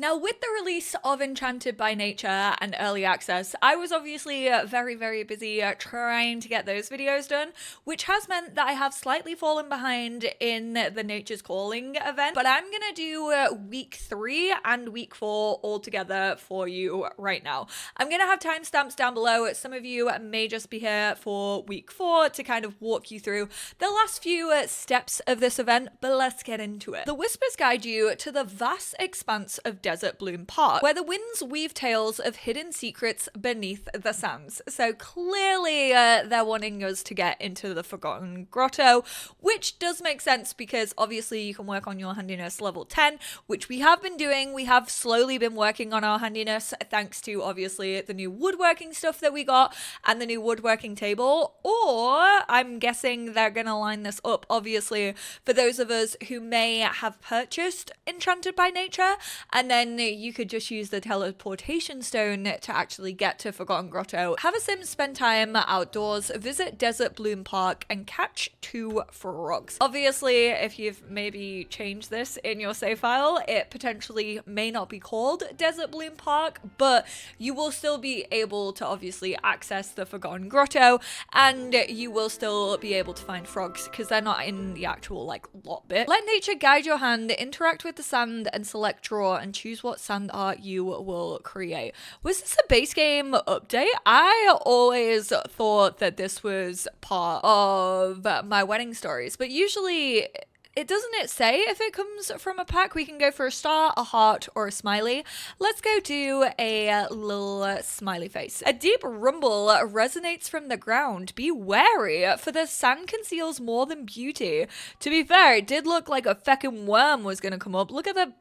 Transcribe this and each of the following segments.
Now, with the release of Enchanted by Nature and Early Access, I was obviously very, very busy trying to get those videos done, which has meant that I have slightly fallen behind in the Nature's Calling event, but I'm gonna do week 3 and week 4 all together for you right now. I'm gonna have timestamps down below. Some of you may just be here for week 4 to kind of walk you through the last few steps of this event, but let's get into it. The Whispers guide you to the vast expanse of Desert Bloom Park, where the winds weave tales of hidden secrets beneath the sands. So clearly they're wanting us to get into the Forgotten Grotto, which does make sense because obviously you can work on your handiness level 10, which we have been doing. We have slowly been working on our handiness thanks to obviously the new woodworking stuff that we got and the new woodworking table, or I'm guessing they're gonna line this up obviously for those of us who may have purchased Enchanted by Nature, and then you could just use the teleportation stone to actually get to Forgotten Grotto. Have a sim spend time outdoors, visit Desert Bloom Park, and catch 2 frogs. Obviously, if you've maybe changed this in your save file, it potentially may not be called Desert Bloom Park, but you will still be able to obviously access the Forgotten Grotto, and you will still be able to find frogs because they're not in the actual like lot bit. Let nature guide your hand, interact with the sand, and select draw and choose what sand art you will create. Was this a base game update? I always thought that this was part of my wedding stories, but usually doesn't it say if it comes from a pack? We can go for a star, a heart, or a smiley. Let's go do a little smiley face. A deep rumble resonates from the ground. Be wary, for the sand conceals more than beauty. To be fair, it did look like a feckin' worm was gonna come up. Look at the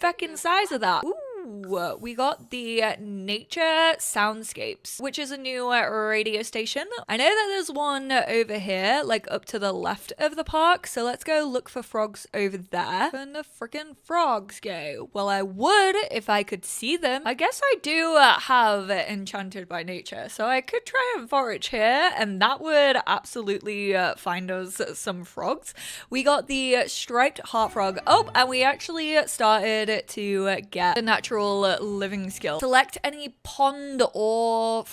feckin' size of that. Ooh. We got the Nature Soundscapes, which is a new radio station. I know that there's one over here, like up to the left of the park, so let's go look for frogs over there. Where the freaking frogs go? Well, I would if I could see them. I guess I do have Enchanted by Nature, so I could try and forage here, and that would absolutely find us some frogs. We got the striped heart frog. Oh, and we actually started to get the natural living skill. Select any pond or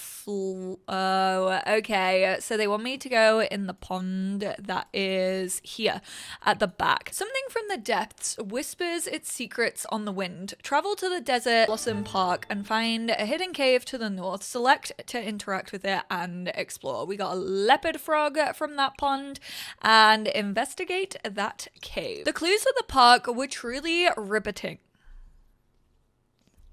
okay, so they want me to go in the pond that is here at the back. Something from the depths whispers its secrets on the wind. Travel to the Desert Blossom Park and find a hidden cave to the north. Select to interact with it and explore. We got a leopard frog from that pond and investigate that cave. The clues of the park were truly riveting.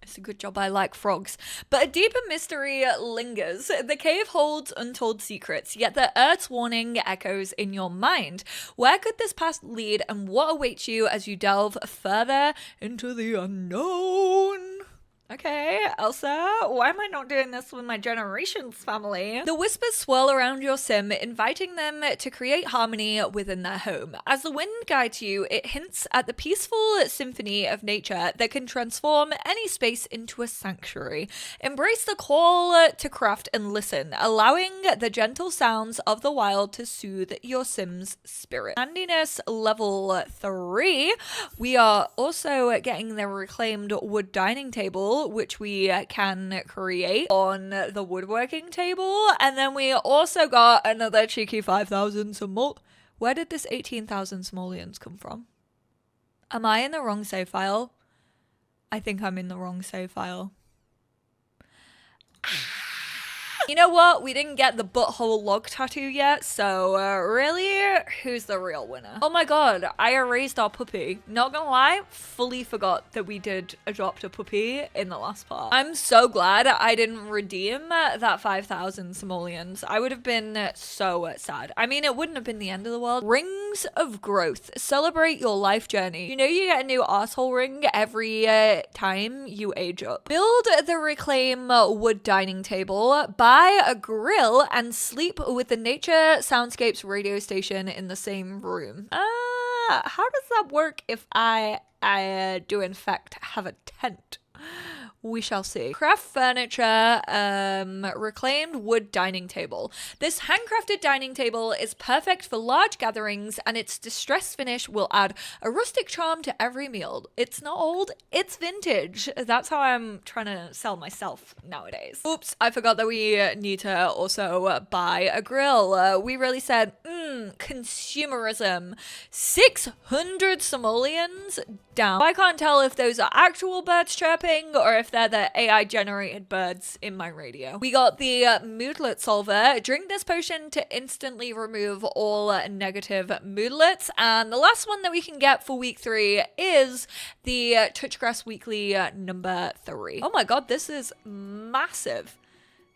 It's a good job I like frogs. But a deeper mystery lingers. The cave holds untold secrets, yet the Earth's warning echoes in your mind. Where could this path lead, and what awaits you as you delve further into the unknown? Okay, Elsa, why am I not doing this with my Generations family? The whispers swirl around your sim, inviting them to create harmony within their home. As the wind guides you, it hints at the peaceful symphony of nature that can transform any space into a sanctuary. Embrace the call to craft and listen, allowing the gentle sounds of the wild to soothe your sim's spirit. Handiness level 3, we are also getting the reclaimed wood dining table, which we can create on the woodworking table, and then we also got another cheeky 5,000 simoleons. Where did this 18,000 simoleons come from? Am I in the wrong save file? I think I'm in the wrong save file. You know what? We didn't get the butthole log tattoo yet, so really, who's the real winner? Oh my god, I erased our puppy. Not gonna lie, fully forgot that we did adopt a puppy in the last part. I'm so glad I didn't redeem that 5,000 simoleons. I would have been so sad. I mean, it wouldn't have been the end of the world. Rings of growth. Celebrate your life journey. You know you get a new asshole ring every time you age up. Build the reclaim wood dining table. Buy a grill and sleep with the Nature Soundscapes radio station in the same room. How does that work if I do in fact have a tent? We shall see. Craft furniture, reclaimed wood dining table. This handcrafted dining table is perfect for large gatherings, and its distressed finish will add a rustic charm to every meal. It's not old, it's vintage. That's how I'm trying to sell myself nowadays. Oops, I forgot that we need to also buy a grill. We really said, consumerism. 600 simoleons down. I can't tell if those are actual birds chirping or if they're the AI generated birds in my radio. We got the moodlet solver. Drink this potion to instantly remove all negative moodlets. And the last one that we can get for week 3 is the Touchgrass Weekly number 3. Oh my god, this is massive.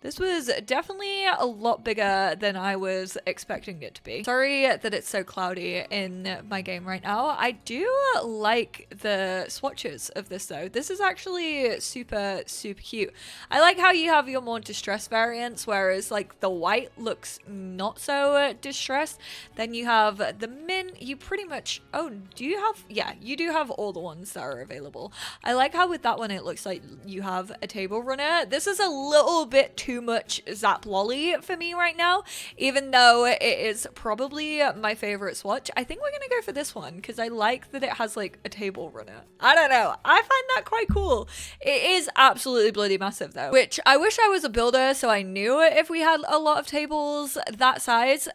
This was definitely a lot bigger than I was expecting it to be. Sorry that it's so cloudy in my game right now. I do like the swatches of this though. This is actually super, super cute. I like how you have your more distressed variants, whereas like the white looks not so distressed. Then you have the mint. You pretty much, oh, do you have, yeah, you do have all the ones that are available. I like how with that one it looks like you have a table runner. This is a little bit too much Zap Lolly for me right now, even though it is probably my favorite swatch. I think we're gonna go for this one because I like that it has like a table runner. I don't know, I find that quite cool. It is absolutely bloody massive though, which I wish I was a builder so I knew if we had a lot of tables that size.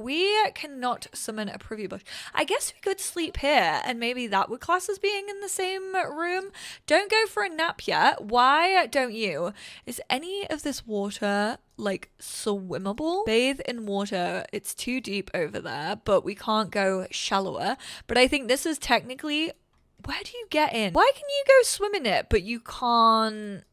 We cannot summon a privy bush. I guess we could sleep here and maybe that would class as being in the same room. Don't go for a nap yet. Why don't you? Is any of this water like swimmable? Bathe in water. It's too deep over there, but we can't go shallower. But I think this is technically, where do you get in? Why can you go swim in it, but you can't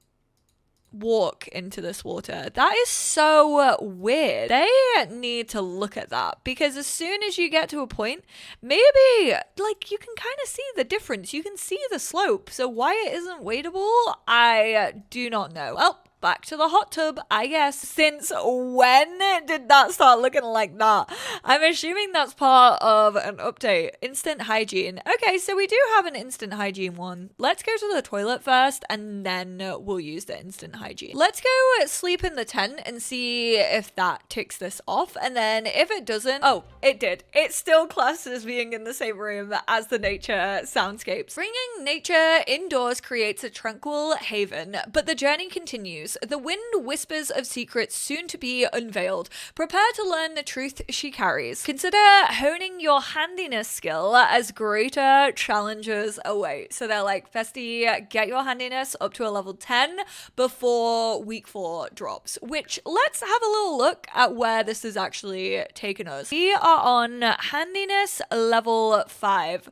walk into this water? That is so weird. They need to look at that, because as soon as you get to a point, maybe like you can kind of see the difference. You can see the slope. So why it isn't wadeable, I do not know. Well, back to the hot tub, I guess. Since when did that start looking like that? I'm assuming that's part of an update. Instant hygiene. Okay, so we do have an instant hygiene one. Let's go to the toilet first and then we'll use the instant hygiene. Let's go sleep in the tent and see if that ticks this off. And then if it doesn't, oh, it did. It's still classed as being in the same room as the nature soundscapes. Bringing nature indoors creates a tranquil haven, but the journey continues. The wind whispers of secrets soon to be unveiled. Prepare to learn the truth she carries. Consider honing your handiness skill as greater challenges await. So they're like, Festi, get your handiness up to a level 10 before week 4 drops. Which, let's have a little look at where this has actually taken us. We are on handiness level 5.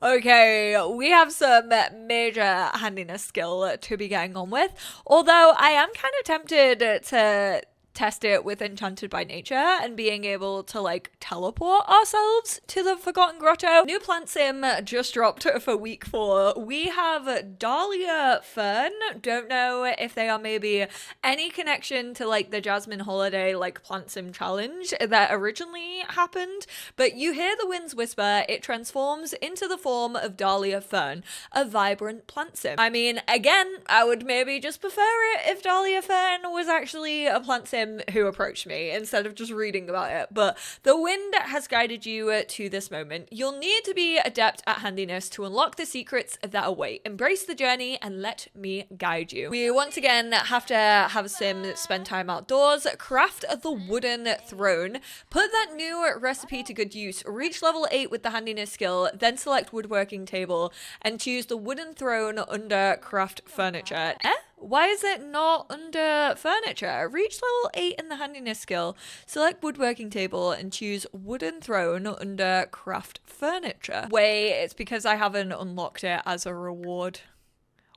Okay, we have some major handiness skill to be getting on with. Although I am kind of tempted to test it with Enchanted by Nature and being able to like teleport ourselves to the Forgotten Grotto. New plant sim just dropped for week 4. We have Dahlia Fern. Don't know if they are maybe any connection to like the Jasmine Holiday like plant sim challenge that originally happened, but you hear the winds whisper, it transforms into the form of Dahlia Fern, a vibrant plant sim. I mean, again, I would maybe just prefer it if Dahlia Fern was actually a plant sim who approached me instead of just reading about it. But the wind has guided you to this moment. You'll need to be adept at handiness to unlock the secrets that await. Embrace the journey and let me guide you. We once again have to have a sim spend time outdoors. Craft the wooden throne. Put that new recipe to good use. Reach level 8 with the handiness skill, then select woodworking table and choose the wooden throne under craft furniture. Why is it not under furniture? Reach level 8 in the handiness skill. Select woodworking table and choose wooden throne under craft furniture. Wait, it's because I haven't unlocked it as a reward.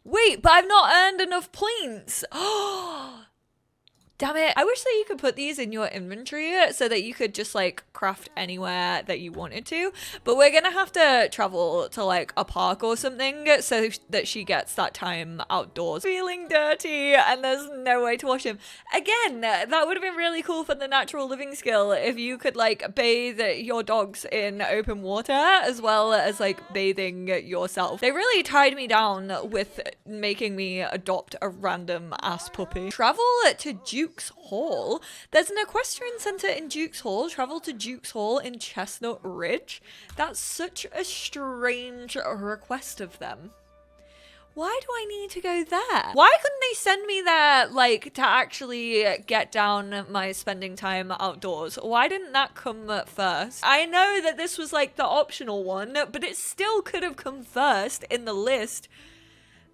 Wait, but I've not earned enough points. Damn it. I wish that you could put these in your inventory so that you could just like craft anywhere that you wanted to. But we're gonna have to travel to like a park or something so that she gets that time outdoors. Feeling dirty and there's no way to wash him. Again, that would have been really cool for the natural living skill if you could like bathe your dogs in open water as well as like bathing yourself. They really tied me down with making me adopt a random ass puppy. Travel to Duke's Hall. There's an equestrian center in Duke's Hall. Travel to Duke's Hall in Chestnut Ridge. That's such a strange request of them. Why do I need to go there? Why couldn't they send me there, like, to actually get down my spending time outdoors? Why didn't that come first? I know that this was, like, the optional one, but it still could have come first in the list.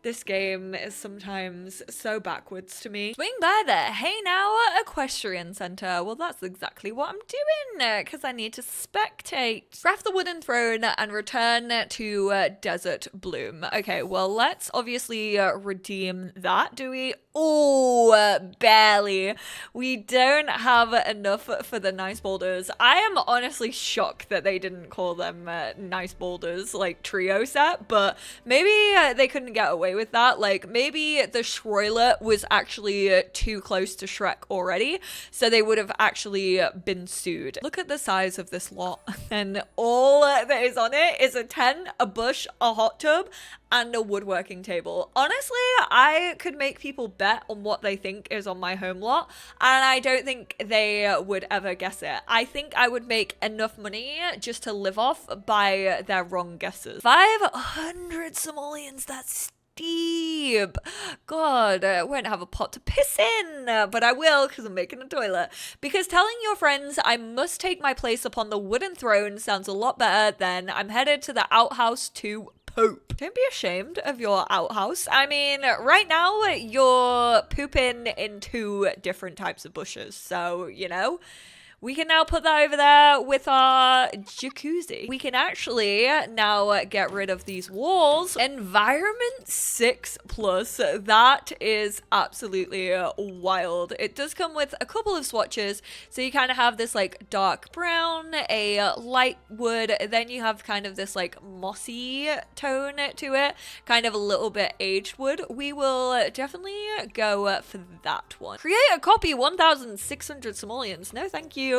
This game is sometimes so backwards to me. Swing by there. Hey now, equestrian center. Well, that's exactly what I'm doing because I need to spectate. Craft the wooden throne and return to Desert Bloom. Okay, well, let's obviously redeem that. Do we? Oh, barely. We don't have enough for the nice boulders. I am honestly shocked that they didn't call them nice boulders, like trio set, but maybe they couldn't get away with that. Like maybe the Schroiler was actually too close to Shrek already, so they would have actually been sued. Look at the size of this lot, and all that is on it is a tent, a bush, a hot tub, and a woodworking table. Honestly, I could make people bet on what they think is on my home lot, and I don't think they would ever guess it. I think I would make enough money just to live off by their wrong guesses. 500 simoleons, that's steep. God, I won't have a pot to piss in, but I will because I'm making a toilet. Because telling your friends I must take my place upon the wooden throne sounds a lot better than I'm headed to the outhouse to poop. Don't be ashamed of your outhouse. I mean, right now you're pooping in 2 different types of bushes, so you know. We can now put that over there with our jacuzzi. We can actually now get rid of these walls. Environment 6+. That is absolutely wild. It does come with a couple of swatches. So you kind of have this like dark brown, a light wood, then you have kind of this like mossy tone to it, kind of a little bit aged wood. We will definitely go for that one. Create a copy, 1,600 simoleons. No, thank you.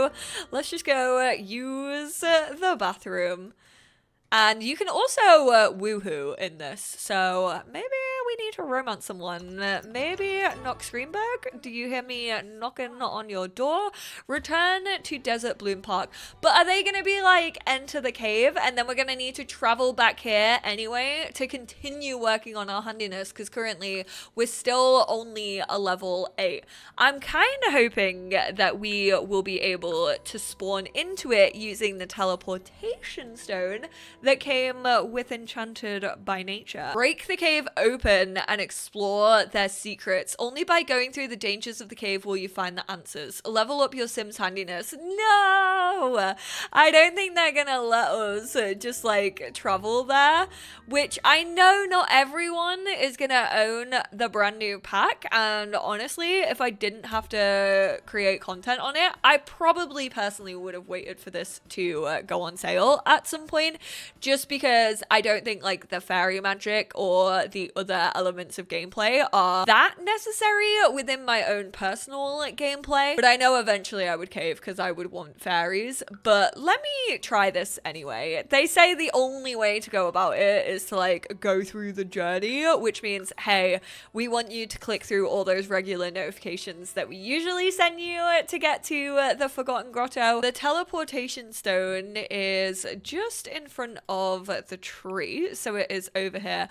Let's just go use the bathroom. And you can also woohoo in this. So maybe we need to romance someone. Maybe Knox Greenberg. Do you hear me knocking on your door? Return to Desert Bloom Park. But are they going to be like enter the cave and then we're going to need to travel back here anyway to continue working on our handiness? Because currently we're still only a level 8. I'm kind of hoping that we will be able to spawn into it using the teleportation stone that came with Enchanted by Nature. Break the cave open and explore their secrets. Only by going through the dangers of the cave will you find the answers. Level up your Sims handiness. No! I don't think they're gonna let us just like travel there, which I know not everyone is gonna own the brand new pack, and honestly, if I didn't have to create content on it, I probably personally would have waited for this to go on sale at some point, just because I don't think like the fairy magic or the other elements of gameplay are that necessary within my own personal gameplay. But I know eventually I would cave because I would want fairies. But let me try this anyway. They say the only way to go about it is to like go through the journey, which means, hey, we want you to click through all those regular notifications that we usually send you to get to the Forgotten Grotto. The teleportation stone is just in front of the tree, so it is over here.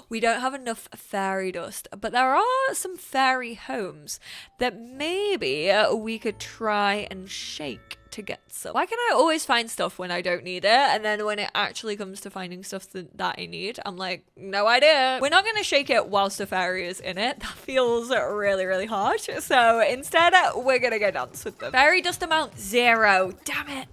We don't have enough fairy dust, but there are some fairy homes that maybe we could try and shake to get some. Why can I always find stuff when I don't need it, and then when it actually comes to finding stuff that I need, I'm like, no idea. We're not going to shake it whilst the fairy is in it. That feels really, really harsh. So instead, we're going to go dance with them. Fairy dust amount 0. Damn it.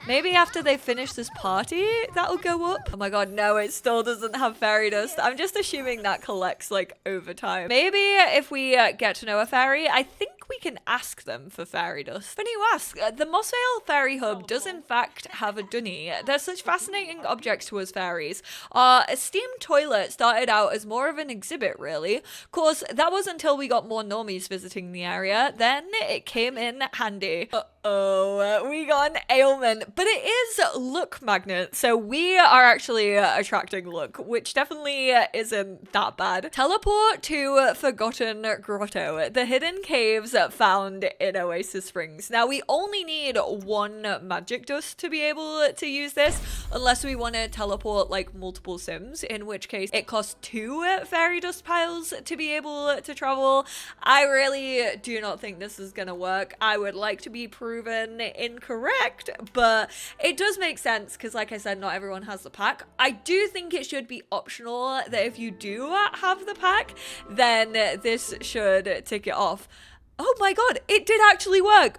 Maybe after they finish this party, that'll go up. Oh my god, no, it still doesn't have fairy dust. I'm just assuming that collects like over time. Maybe if we get to know a fairy, I think think we can ask them for fairy dust. Funny you ask, the Mossvale Fairy Hub does in fact have a dunny. They're such fascinating objects to us fairies. Our esteemed toilet started out as more of an exhibit, really. Of course, that was until we got more normies visiting the area. Then it came in handy. Uh-oh, we got an ailment, but it is look magnet, so we are actually attracting look, which definitely isn't that bad. Teleport to Forgotten Grotto, the hidden caves found in Oasis Springs. Now, we only need one magic dust to be able to use this, unless we want to teleport like multiple sims, in which case it costs 2 fairy dust piles to be able to travel. I really do not think this is gonna work. I would like to be proven incorrect, but it does make sense because, like I said, not everyone has the pack. I do think it should be optional that if you do have the pack, then this should tick it off. Oh my god, it did actually work.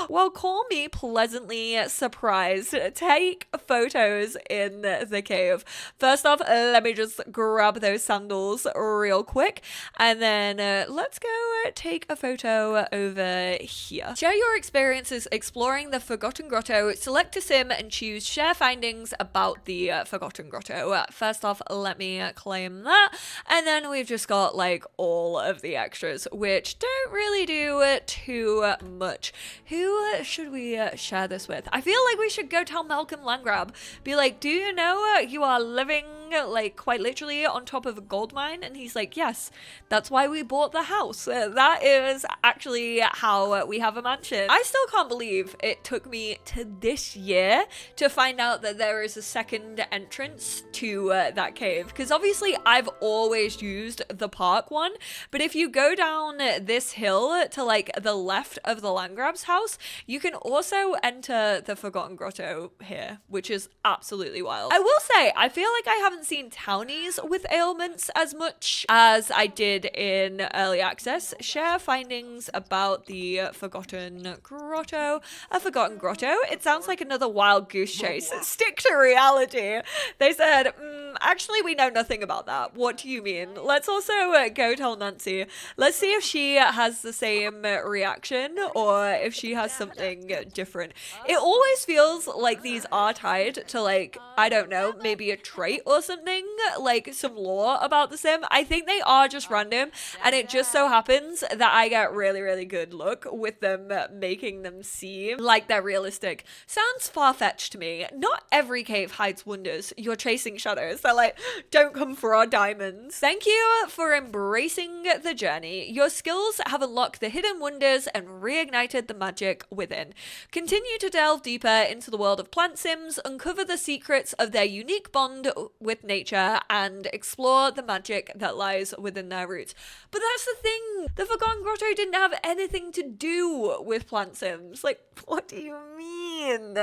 Well, call me pleasantly surprised. Take photos in the cave. First off, let me just grab those sandals real quick. And then let's go take a photo over here. Share your experiences exploring the Forgotten Grotto. Select a sim and choose share findings about the Forgotten Grotto. First off, let me claim that. And then we've just got like all of the extras, which don't really do too much. Who should we share this with? I feel like we should go tell Malcolm Landgrab. Be like, do you know you are living like quite literally on top of a gold mine? And he's like, yes, that's why we bought the house. That is actually how we have a mansion. I still can't believe it took me to this year to find out that there is a second entrance to that cave, because obviously I've always used the park one, but if you go down this hill to like the left of the Landgrab's house, you can also enter the Forgotten Grotto here, which is absolutely wild. I will say, I feel like I haven't seen townies with ailments as much as I did in early access. Share findings about the Forgotten Grotto. A Forgotten Grotto? It sounds like another wild goose chase. Stick to reality. They said, actually, we know nothing about that. What do you mean? Let's also go tell Nancy. Let's see if she has the same reaction or if she has something different. It always feels like these are tied to, like, I don't know, maybe a trait or something, like some lore about the sim. I think they are just random, and it just so happens that I get really, really good luck with them making them seem like they're realistic. Sounds far-fetched to me. Not every cave hides wonders. You're chasing shadows. They're like, don't come for our diamonds. Thank you for embracing the journey. Your skills have unlocked the hidden wonders and reignited the magic within. Continue to delve deeper into the world of plant sims, uncover the secrets of their unique bond with nature, and explore the magic that lies within their roots. But that's the thing. The Forgotten Grotto didn't have anything to do with plant sims. Like, what do you mean?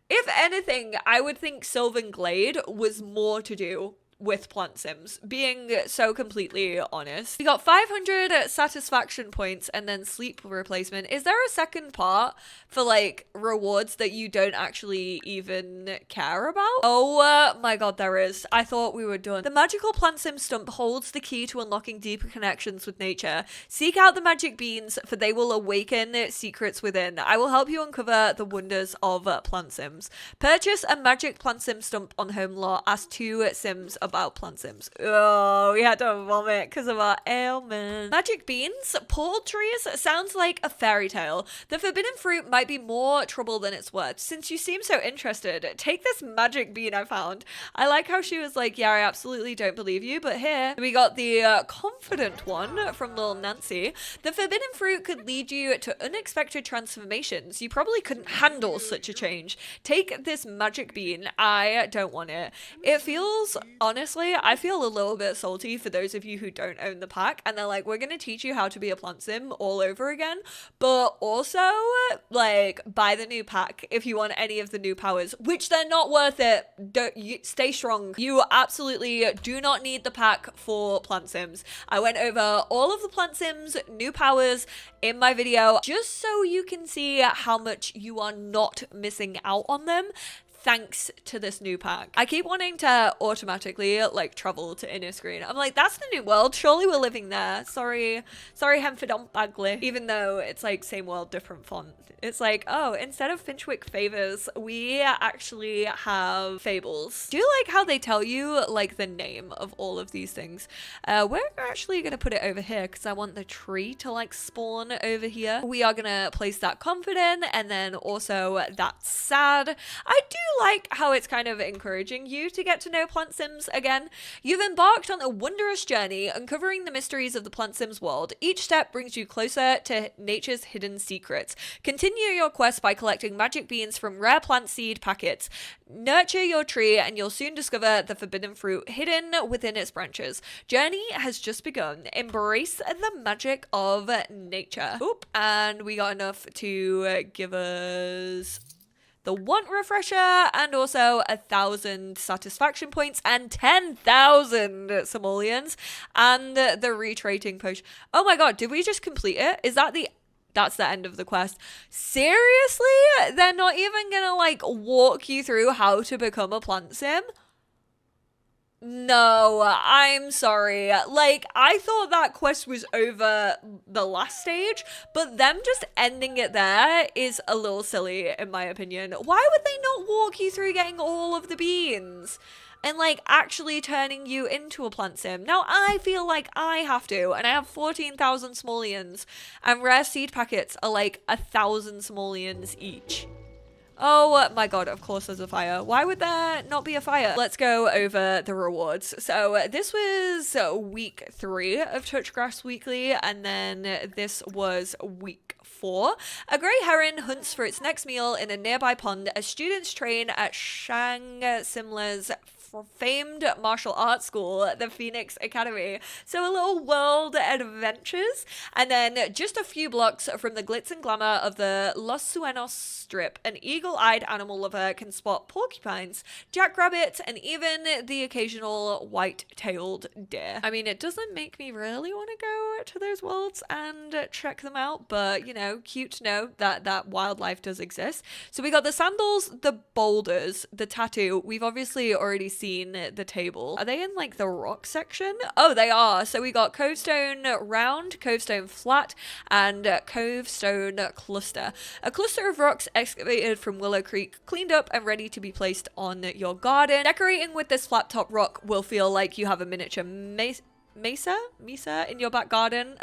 If anything, I would think Sylvan Glade was more to do with plant sims, being so completely honest. We got 500 satisfaction points and then sleep replacement. Is there a second part for like rewards that you don't actually even care about? Oh my god, there is. I thought we were done. The magical plant sim stump holds the key to unlocking deeper connections with nature. Seek out the magic beans, for they will awaken secrets within. I will help you uncover the wonders of plant sims. Purchase a magic plant sim stump on Home Lot. Ask 2 sims about plant sims. Oh, we had to vomit because of our ailment. Magic beans, portal trees, sounds like a fairy tale. The forbidden fruit might be more trouble than it's worth. Since you seem so interested, take this magic bean I found. I like how she was like, yeah, I absolutely don't believe you, but here we got the confident one from little Nancy. The forbidden fruit could lead you to unexpected transformations. You probably couldn't handle such a change. Take this magic bean. I don't want it. It feels, honestly, I feel a little bit salty for those of you who don't own the pack, and they're like, we're gonna teach you how to be a plant sim all over again, but also like buy the new pack if you want any of the new powers, which they're not worth it. Stay strong. You absolutely do not need the pack for plant sims. I went over all of the plant sims new powers in my video just so you can see how much you are not missing out on them. thanks to this new pack. I keep wanting to automatically like travel to inner screen. I'm like, that's the new world. Surely we're living there. Sorry, Hemfidon Bagley. Even though it's like same world, different font. It's like, oh, instead of Finchwick Favors, we actually have Fables. Do you like how they tell you like the name of all of these things? We're actually gonna put it over here because I want the tree to like spawn over here. We are gonna place that confident and then also that sad. I do like how it's kind of encouraging you to get to know Plant Sims again. You've embarked on a wondrous journey uncovering the mysteries of the Plant Sims world. Each step brings you closer to nature's hidden secrets. Continue your quest by collecting magic beans from rare plant seed packets. Nurture your tree and you'll soon discover the forbidden fruit hidden within its branches. Journey has just begun. Embrace the magic of nature. Oop, and we got enough to give us the want refresher and also 1,000 satisfaction points and 10,000 simoleons and the retraiting potion. Oh my god, did we just complete it? Is that that's the end of the quest? Seriously? They're not even gonna like walk you through how to become a plant sim? No, I'm sorry. Like, I thought that quest was over the last stage, but them just ending it there is a little silly, in my opinion. Why would they not walk you through getting all of the beans? And like actually turning you into a plant sim. Now I feel like I have to, and I have 14,000 simoleons, and rare seed packets are like 1,000 simoleons each. Oh my god, of course there's a fire. Why would there not be a fire? Let's go over the rewards. So this was week 3 of Touchgrass Weekly, and then this was week 4. A grey heron hunts for its next meal in a nearby pond as students train at Shang Simla's famed martial arts school, the Phoenix Academy. So a little world adventures. And then just a few blocks from the glitz and glamour of the Los Suenos strip, an eagle-eyed animal lover can spot porcupines, jackrabbits, and even the occasional white-tailed deer. I mean, it doesn't make me really want to go to those worlds and check them out, but, you know, cute to know that wildlife does exist. So we got the sandals, the boulders, the tattoo. We've obviously already seen the table. Are they in like the rock section? Oh, they are. So we got Covestone Round, Covestone Flat, and Covestone Cluster. A cluster of rocks excavated from Willow Creek, cleaned up and ready to be placed on your garden. Decorating with this flat top rock will feel like you have a miniature mesa in your back garden.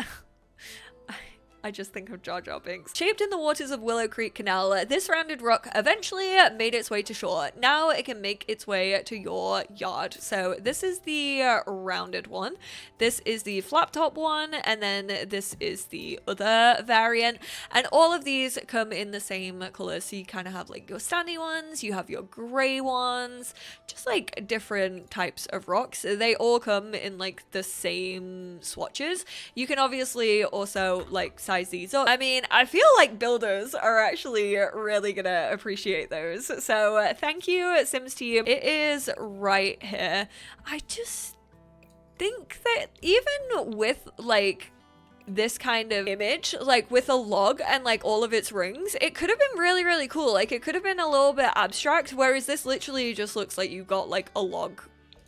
I just think of Jar Jar Binks. Shaped in the waters of Willow Creek Canal, this rounded rock eventually made its way to shore. Now it can make its way to your yard. So this is the rounded one. This is the flap top one. And then this is the other variant. And all of these come in the same color. So you kind of have like your sandy ones, you have your gray ones, just like different types of rocks. They all come in like the same swatches. You can obviously also like size these up. I mean, I feel like builders are actually really gonna appreciate those. So thank you, Sims team. It is right here. I just think that even with like this kind of image, like with a log and like all of its rings, it could have been really, really cool. Like it could have been a little bit abstract, whereas this literally just looks like you've got like a log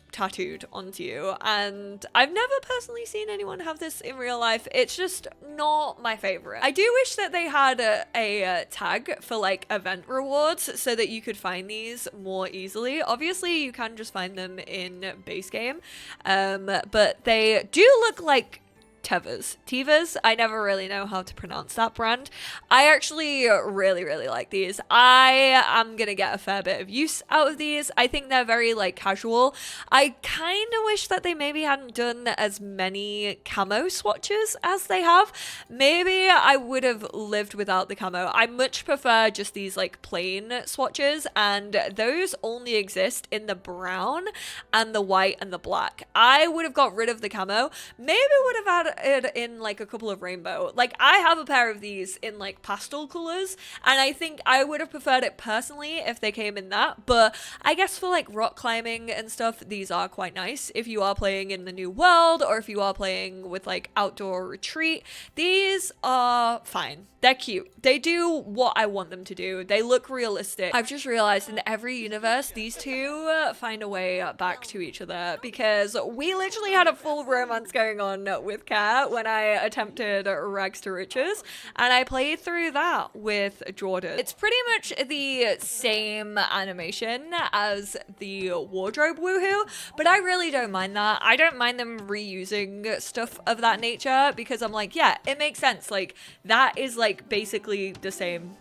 tattooed onto you, and I've never personally seen anyone have this in real life. It's just not my favorite. I do wish that they had a tag for like event rewards so that you could find these more easily. Obviously you can just find them in base game, but they do look like Tevas. I never really know how to pronounce that brand. I actually really, really like these. I am gonna get a fair bit of use out of these. I think they're very like casual. I kind of wish that they maybe hadn't done as many camo swatches as they have. Maybe I would have lived without the camo. I much prefer just these like plain swatches, and those only exist in the brown and the white and the black. I would have got rid of the camo. Maybe would have had it in like a couple of rainbow. Like I have a pair of these in like pastel colors, and I think I would have preferred it personally if they came in that, but I guess for like rock climbing and stuff, these are quite nice. If you are playing in the new world, or if you are playing with like outdoor retreat, these are fine. They're cute. They do what I want them to do. They look realistic. I've just realized in every universe, these two find a way back to each other, because we literally had a full romance going on with Kat when I attempted Rags to Riches, and I played through that with Jordan. It's pretty much the same animation as the wardrobe woohoo, but I really don't mind that. I don't mind them reusing stuff of that nature, because I'm like, yeah, it makes sense. Like that is like basically the same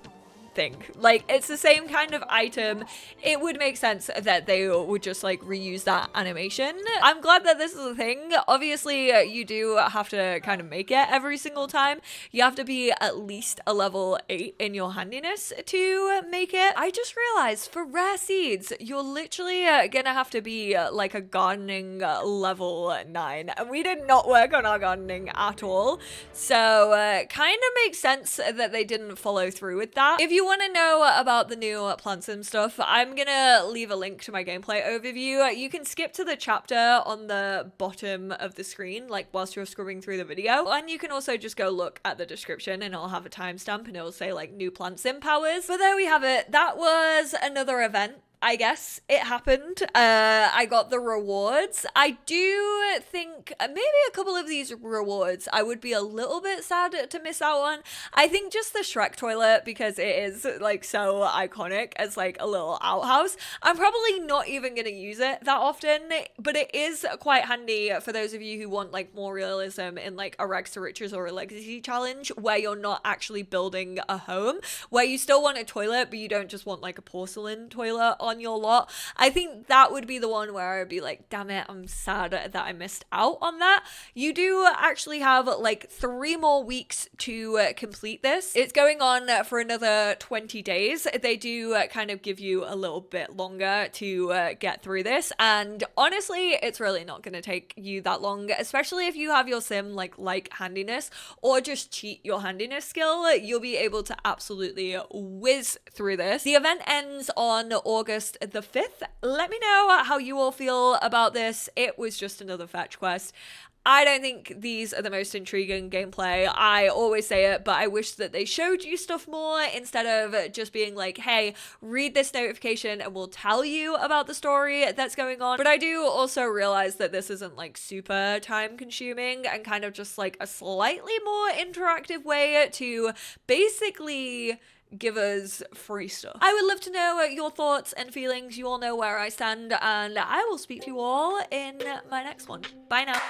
thing. Like it's the same kind of item. It would make sense that they would just like reuse that animation. I'm glad that this is a thing. Obviously you do have to kind of make it every single time. You have to be at least a level 8 in your handiness to make it. I just realized for rare seeds you're literally gonna have to be like a gardening level 9, and we did not work on our gardening at all, so kind of makes sense that they didn't follow through with that. If you want to know about the new plants and stuff, I'm gonna leave a link to my gameplay overview. You can skip to the chapter on the bottom of the screen, like whilst you're scrubbing through the video, and you can also just go look at the description and it'll have a timestamp and it'll say like new plant sim powers. But there we have it. That was another event. I guess it happened. I got the rewards. I do think maybe a couple of these rewards I would be a little bit sad to miss out on. I think just the Shrek toilet, because it is like so iconic as like a little outhouse. I'm probably not even going to use it that often, but it is quite handy for those of you who want like more realism in like a Rags to Riches or a Legacy challenge, where you're not actually building a home, where you still want a toilet but you don't just want like a porcelain toilet on your lot. I think that would be the one where I'd be like, damn it, I'm sad that I missed out on that. You do actually have like 3 more weeks to complete this. It's going on for another 20 days. They do kind of give you a little bit longer to get through this, and honestly it's really not going to take you that long, especially if you have your sim like handiness, or just cheat your handiness skill. You'll be able to absolutely whiz through this. The event ends on August the 5th. Let me know how you all feel about this. It was just another fetch quest. I don't think these are the most intriguing gameplay. I always say it, but I wish that they showed you stuff more instead of just being like, hey, read this notification and we'll tell you about the story that's going on. But I do also realize that this isn't like super time consuming, and kind of just like a slightly more interactive way to basically give us free stuff. I would love to know your thoughts and feelings. You all know where I stand, and I will speak to you all in my next one. Bye now.